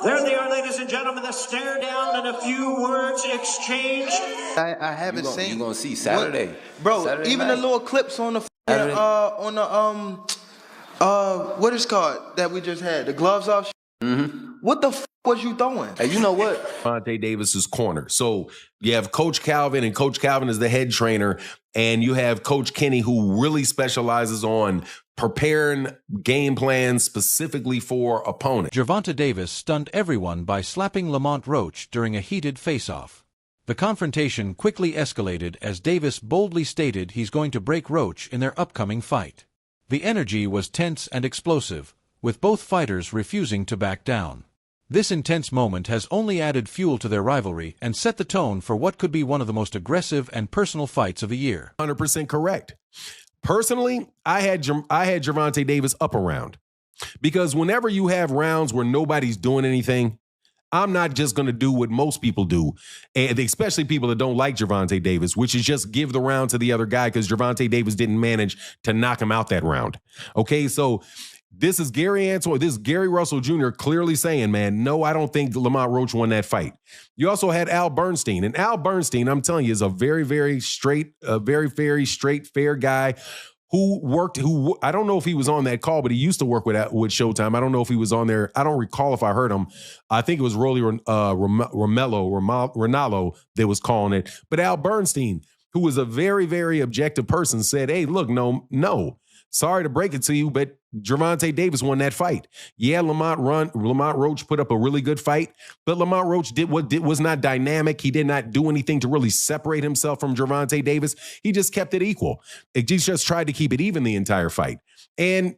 There they are, ladies and gentlemen, the stare down and a few words exchanged. I haven't seen. You're going to see Saturday. What, bro, Saturday even night. the little clips on the what is called that we just had, the gloves off. What the f was you throwing? Hey, you know what? Gervonta Davis's corner. So you have Coach Calvin, and Coach Calvin is the head trainer, and you have Coach Kenny, who really specializes on preparing game plans specifically for opponents. Gervonta Davis stunned everyone by slapping Lamont Roach during a heated face-off. The confrontation quickly escalated as Davis boldly stated he's going to break Roach in their upcoming fight. The energy was tense and explosive, with both fighters refusing to back down. This intense moment has only added fuel to their rivalry and set the tone for what could be one of the most aggressive and personal fights of the year. 100% correct. Personally, I had Gervonta Davis up a round, because whenever you have rounds where nobody's doing anything, I'm not just going to do what most people do, and especially people that don't like Gervonta Davis, which is just give the round to the other guy because Gervonta Davis didn't manage to knock him out that round. Okay, so this is Gary Russell Jr. clearly saying, man, no, I don't think Lamont Roach won that fight. You also had Al Bernstein. And Al Bernstein, I'm telling you, is a very, very straight, fair guy who I don't know if he was on that call, but he used to work with Showtime. I don't know if he was on there. I don't recall if I heard him. I think it was Rolly Ronaldo that was calling it. But Al Bernstein, who was a very, very objective person, said, hey, look, no. Sorry to break it to you, but Gervonta Davis won that fight. Yeah, Lamont Roach put up a really good fight, but Lamont Roach was not dynamic. He did not do anything to really separate himself from Gervonta Davis. He just kept it equal. He just tried to keep it even the entire fight. And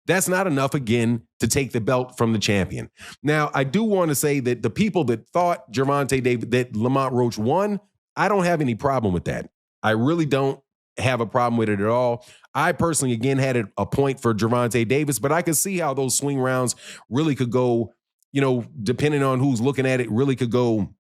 that's not enough, again, to take the belt from the champion. Now, I do want to say that the people that thought that Lamont Roach won, I don't have any problem with that. I really don't have a problem with it at all. I personally, again, had a point for Gervonta Davis, but I could see how those swing rounds really could go, depending on who's looking at it, really could go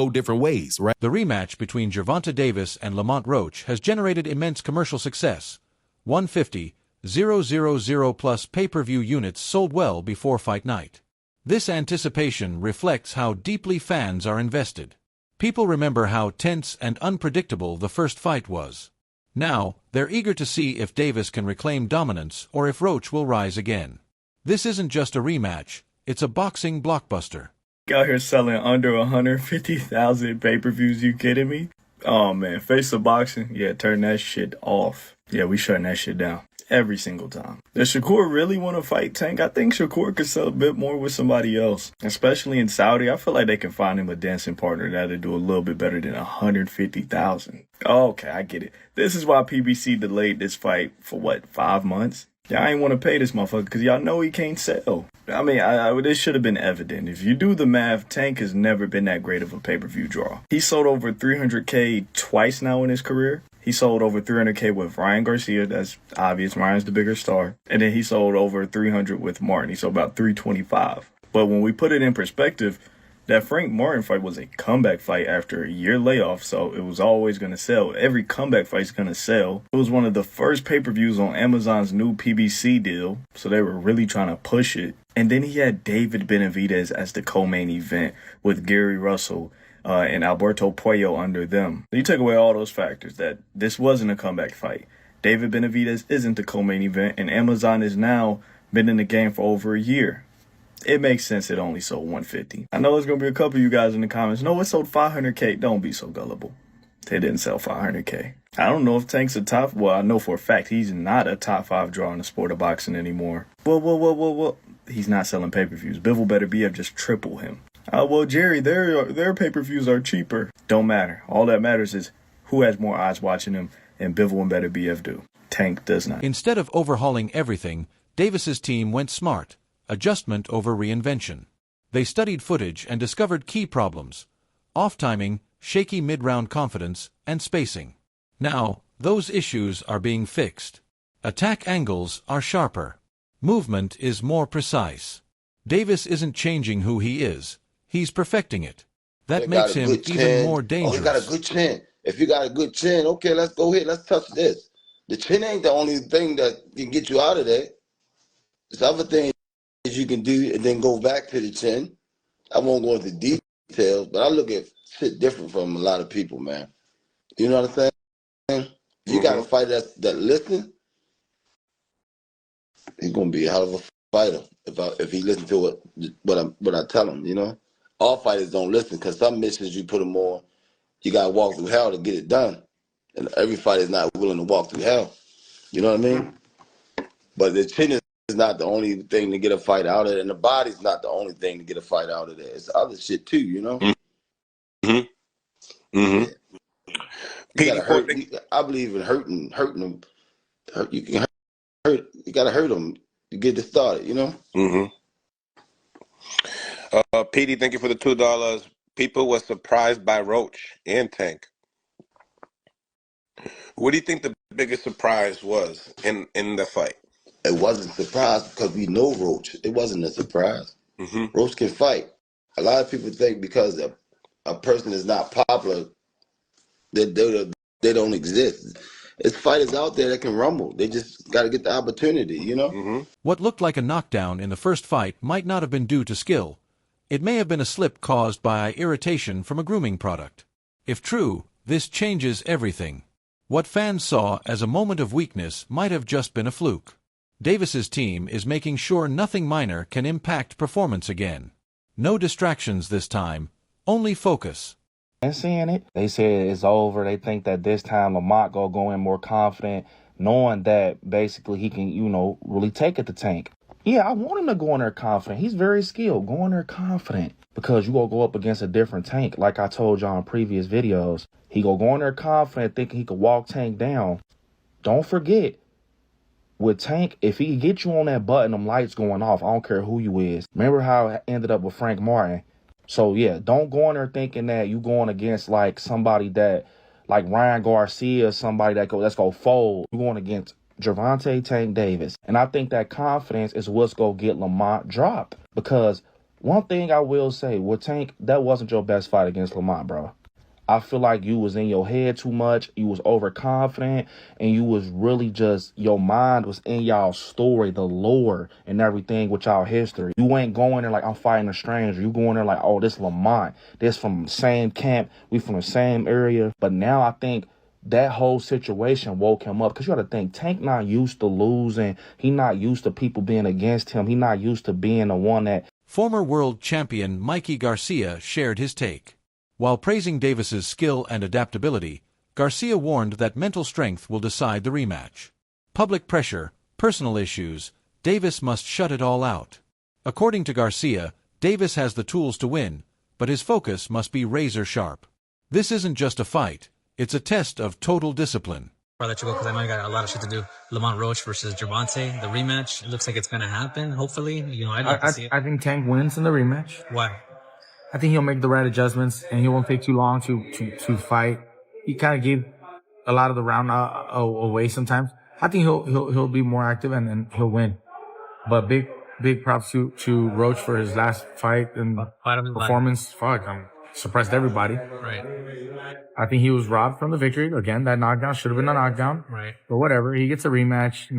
different ways, right? The rematch between Gervonta Davis and Lamont Roach has generated immense commercial success. 150,000 plus pay-per-view units sold well before fight night. This anticipation reflects how deeply fans are invested. People remember how tense and unpredictable the first fight was. Now, they're eager to see if Davis can reclaim dominance or if Roach will rise again. This isn't just a rematch, it's a boxing blockbuster. Out here selling under 150,000 pay-per-views, you kidding me? Oh man, face of boxing, yeah, turn that shit off. Yeah, we shutting that shit down. Every single time. Does Shakur really want to fight Tank? I think Shakur could sell a bit more with somebody else. Especially in Saudi, I feel like they can find him a dancing partner that'll do a little bit better than 150,000. Okay, I get it. This is why PBC delayed this fight for 5 months? Y'all ain't want to pay this motherfucker because y'all know he can't sell. I mean, this should have been evident. If you do the math, Tank has never been that great of a pay-per-view draw. He sold over 300K twice now in his career. He sold over 300K with Ryan Garcia. That's obvious. Ryan's the bigger star. And then he sold over 300 with Martin. He sold about 325. But when we put it in perspective, that Frank Martin fight was a comeback fight after a year layoff, so it was always going to sell. Every comeback fight's going to sell. It was one of the first pay-per-views on Amazon's new PBC deal, so they were really trying to push it. And then he had David Benavidez as the co-main event with Gary Russell and Alberto Puello under them. You take away all those factors, that this wasn't a comeback fight. David Benavidez isn't the co-main event, and Amazon has now been in the game for over a year. It makes sense it only sold 150. I know there's going to be a couple of you guys in the comments. No, it sold 500K. Don't be so gullible. They didn't sell 500K. I don't know if Tank's a top... Well, I know for a fact he's not a top 5 draw in the sport of boxing anymore. Well. He's not selling pay-per-views. Bivol better be just triple him. Well, Jerry, their pay-per-views are cheaper. Don't matter. All that matters is who has more eyes watching him, and Bivol and Better BF do. Tank does not. Instead of overhauling everything, Davis's team went smart. Adjustment over reinvention. They studied footage and discovered key problems: off-timing, shaky mid-round confidence, and spacing. Now, those issues are being fixed. Attack angles are sharper. Movement is more precise. Davis isn't changing who he is. He's perfecting it. That makes him even more dangerous. Oh, he got a good chin. If you got a good chin, okay, let's go ahead. Let's touch this. The chin ain't the only thing that can get you out of there. There's other things. you can do and then go back to the chin. I won't go into details, but I look at shit different from a lot of people, man. You know what I'm saying? You got a fighter that listen, he's gonna be a hell of a fighter if he listens to what I tell him. You know, all fighters don't listen because some missions you put them on, you gotta walk through hell to get it done, and every fighter is not willing to walk through hell. You know what I mean? But the chin is not the only thing to get a fight out of it, and the body's not the only thing to get a fight out of it. It's other shit too, you know. Yeah. You gotta hurt. I believe in hurting them. You can hurt. You gotta hurt them to get it started, you know. Petey, thank you for the $2. People were surprised by Roach and Tank. What do you think the biggest surprise was in the fight? It wasn't a surprise because we know Roach. It wasn't a surprise. Roach can fight. A lot of people think because a person is not popular, that they don't exist. There's fighters out there that can rumble. They just got to get the opportunity, you know? What looked like a knockdown in the first fight might not have been due to skill. It may have been a slip caused by irritation from a grooming product. If true, this changes everything. What fans saw as a moment of weakness might have just been a fluke. Davis's team is making sure nothing minor can impact performance again. No distractions this time, only focus. And seeing it, they said it's over. They think that this time Lamont gonna go in more confident, knowing that basically he can, really take it to Tank. Yeah, I want him to go in there confident. He's very skilled. Go in there confident because you gonna go up against a different Tank. Like I told y'all in previous videos, he gonna go in there confident, thinking he could walk Tank down. Don't forget, with Tank, if he get you on that button, them lights going off. I don't care who you is. Remember how it ended up with Frank Martin? So, yeah, don't go in there thinking that you going against, like, somebody that, like Ryan Garcia, somebody that's going to fold. You're going against Gervonta Tank Davis. And I think that confidence is what's going to get Lamont dropped. Because one thing I will say, with Tank, that wasn't your best fight against Lamont, bro. I feel like you was in your head too much. You was overconfident, and you was really just, your mind was in y'all story, the lore and everything with y'all history. You ain't going there like, I'm fighting a stranger. You going there like, oh, this Lamont. This from the same camp. We from the same area. But now I think that whole situation woke him up. Because you got to think, Tank not used to losing. He not used to people being against him. He not used to being the one that... Former world champion Mikey Garcia shared his take. While praising Davis's skill and adaptability, Garcia warned that mental strength will decide the rematch. Public pressure, personal issues, Davis must shut it all out. According to Garcia, Davis has the tools to win, but his focus must be razor sharp. This isn't just a fight, it's a test of total discipline. I'll let you go because I know you got a lot of shit to do. Lamont Roach versus Gervonta, the rematch. It looks like it's going to happen, hopefully. I'd like to see it. I think Tank wins in the rematch. Why? I think he'll make the right adjustments, and he won't take too long to fight. He kind of gave a lot of the round away sometimes. I think he'll be more active and he'll win. But big props to Roach for his last fight and performance. Fuck, I'm surprised everybody. Right. I think he was robbed from the victory again. That knockdown should have been a knockdown. Right. But whatever, he gets a rematch.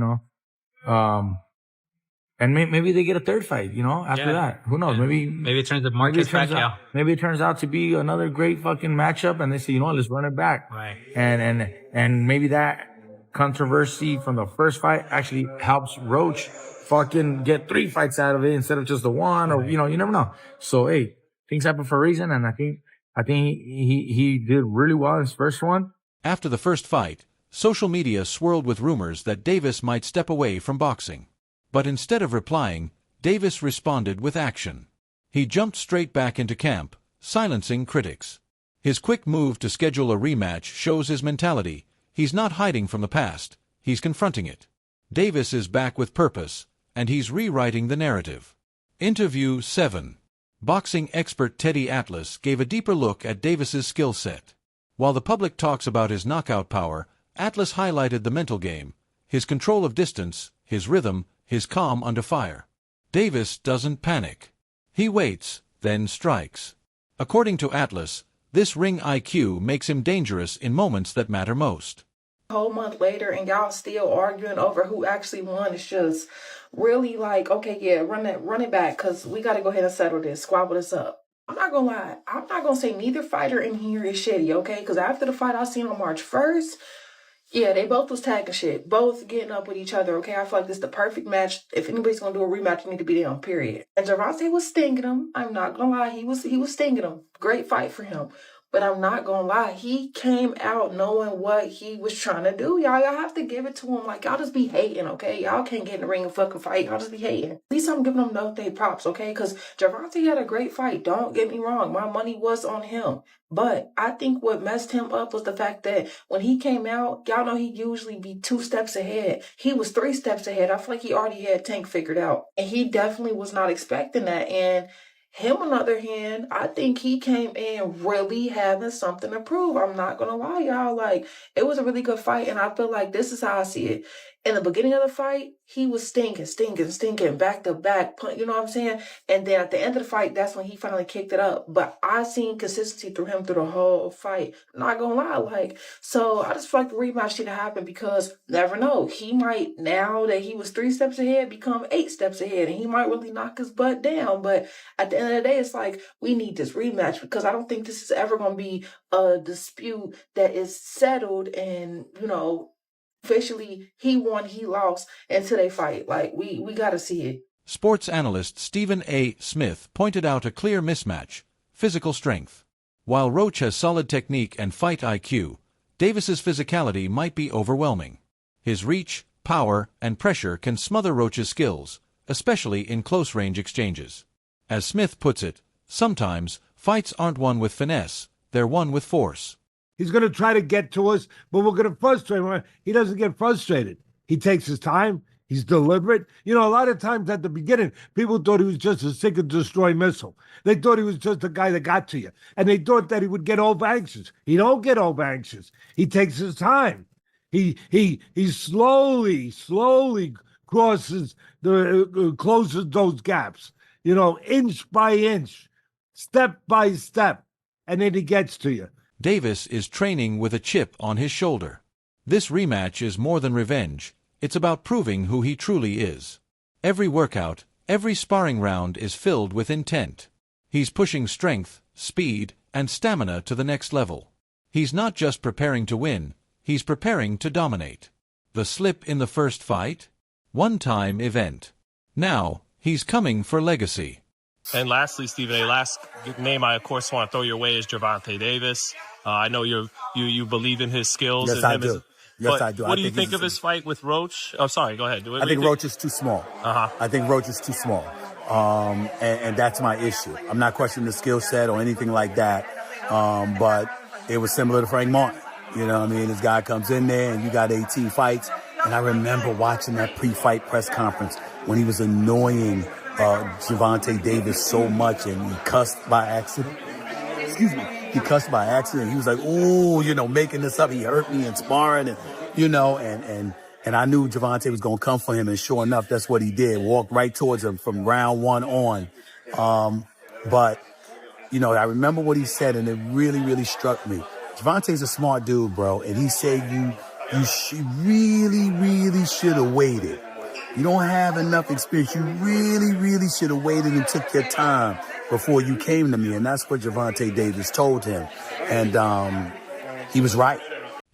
And maybe they get a third fight, after that. Who knows? Maybe it turns to Marcus Pacquiao. Maybe it turns out to be another great fucking matchup, and they say, let's run it back. Right. And maybe that controversy from the first fight actually helps Roach fucking get 3 fights out of it instead of just the one, or, you never know. So, hey, things happen for a reason, and I think he did really well in his first one. After the first fight, social media swirled with rumors that Davis might step away from boxing. But instead of replying, Davis responded with action. He jumped straight back into camp, silencing critics. His quick move to schedule a rematch shows his mentality. He's not hiding from the past, he's confronting it. Davis is back with purpose, and he's rewriting the narrative. Interview 7. Boxing expert Teddy Atlas gave a deeper look at Davis's skill set. While the public talks about his knockout power, Atlas highlighted the mental game, his control of distance, his rhythm, his calm under fire. Davis doesn't panic. He waits, then strikes. According to Atlas, this ring IQ makes him dangerous in moments that matter most. A whole month later and y'all still arguing over who actually won. It's just really like, okay, yeah, run it back, because we got to go ahead and settle this, squabble this up. I'm not gonna lie. I'm not gonna say neither fighter in here is shitty, okay? Because after the fight I seen on March 1st, yeah, they both was tagging shit. Both getting up with each other, okay? I feel like this is the perfect match. If anybody's gonna do a rematch, you need to be down, period. And Gervonta was stinging him. I'm not gonna lie. He was stinging him. Great fight for him. But I'm not gonna lie. He came out knowing what he was trying to do, y'all. Y'all have to give it to him. Like, y'all just be hating, okay? Y'all can't get in the ring and fucking fight. Y'all just be hating. At least I'm giving them no props, okay? Because Gervonta had a great fight. Don't get me wrong. My money was on him. But I think what messed him up was the fact that when he came out, y'all know he usually be 2 steps ahead. He was 3 steps ahead. I feel like he already had Tank figured out. And he definitely was not expecting that. And him, on the other hand, I think he came in really having something to prove. I'm not going to lie, y'all. Like, it was a really good fight. And I feel like this is how I see it. In the beginning of the fight, he was stinking, back to back, you know what I'm saying? And then at the end of the fight, that's when he finally kicked it up. But I seen consistency through him through the whole fight. Not gonna lie, like, so I just feel like the rematch should happen, because never know. He might, now that he was 3 steps ahead, become 8 steps ahead, and he might really knock his butt down. But at the end of the day, it's like, we need this rematch, because I don't think this is ever gonna be a dispute that is settled and, you know, officially he won, he lost until they fight. Like, we got to see it. Sports analyst Stephen A. Smith pointed out a clear mismatch: physical strength. While Roach has solid technique and fight IQ, Davis's physicality might be overwhelming. His reach, power, and pressure can smother Roach's skills, especially in close-range exchanges. As Smith puts it, sometimes fights aren't won with finesse, they're won with force. He's going to try to get to us, but we're going to frustrate him. He doesn't get frustrated. He takes his time. He's deliberate. You know, a lot of times at the beginning, people thought he was just a seek and destroy missile. They thought he was just a guy that got to you. And they thought that he would get over anxious. He don't get over anxious. He takes his time. He slowly closes those gaps, you know, inch by inch, step by step, and then he gets to you. Davis is training with a chip on his shoulder. This rematch is more than revenge. It's about proving who he truly is. Every workout, every sparring round is filled with intent. He's pushing strength, speed, and stamina to the next level. He's not just preparing to win, he's preparing to dominate. The slip in the first fight? One-time event. Now, he's coming for legacy. And lastly, Stephen A., last name I, of course, want to throw your way is Gervonta Davis. I know you believe in his skills. Yes, I do. Yes, I do. What do you think of his fight with Roach? Oh, sorry, go ahead. I think Roach is too small. I think Roach is too small. And that's my issue. I'm not questioning the skill set or anything like that. But it was similar to Frank Martin. You know what I mean? This guy comes in there and you got 18 fights. And I remember watching that pre-fight press conference when he was annoying Gervonta Davis so much, and he cussed by accident. Excuse me. He cussed by accident. He was like, "Ooh, you know, making this up. He hurt me in sparring," and you know, and I knew Gervonta was gonna come for him, and sure enough, that's what he did. Walked right towards him from round 1 on. But you know, I remember what he said, and it really struck me. Gervonta's a smart dude, bro, and he said you really should have waited. You don't have enough experience. You really should have waited and took your time before you came to me. And that's what Gervonta Davis told him. And he was right.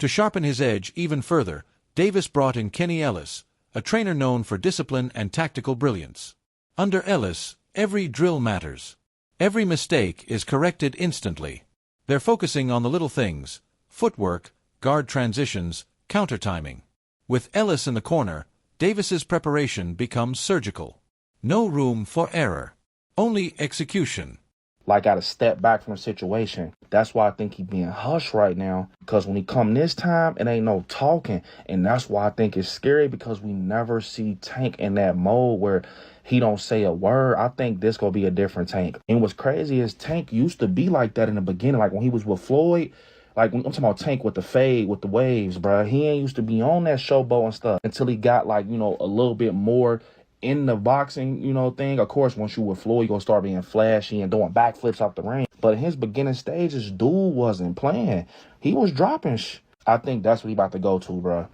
To sharpen his edge even further, Davis brought in Kenny Ellis, a trainer known for discipline and tactical brilliance. Under Ellis, every drill matters. Every mistake is corrected instantly. They're focusing on the little things: footwork, guard transitions, counter timing. With Ellis in the corner, Davis's preparation becomes surgical. No room for error. Only execution. Like, got to step back from the situation. That's why I think he's being hushed right now. Because when he come this time, it ain't no talking. And that's why I think it's scary, because we never see Tank in that mode where he don't say a word. I think this gonna be a different Tank. And what's crazy is Tank used to be like that in the beginning. Like when he was with Floyd. Like, I'm talking about Tank with the fade, with the waves, bro. He ain't used to be on that showboat and stuff until he got, like, you know, a little bit more in the boxing, you know, thing. Of course, once you with Floyd, you gonna start being flashy and doing backflips off the ring. But in his beginning stages, dude wasn't playing. He was dropping I think that's what he about to go to, bro.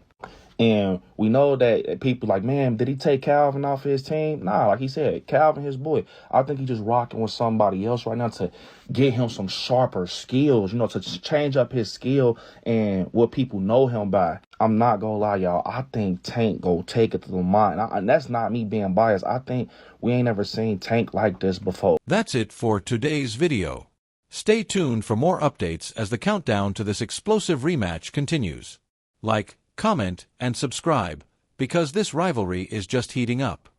And we know that people like, man, did he take Calvin off his team? Nah, like he said, Calvin, his boy. I think he's just rocking with somebody else right now to get him some sharper skills, to change up his skill and what people know him by. I'm not going to lie, y'all. I think Tank go take it to Lamont. And that's not me being biased. I think we ain't ever seen Tank like this before. That's it for today's video. Stay tuned for more updates as the countdown to this explosive rematch continues. Like, comment, and subscribe, because this rivalry is just heating up.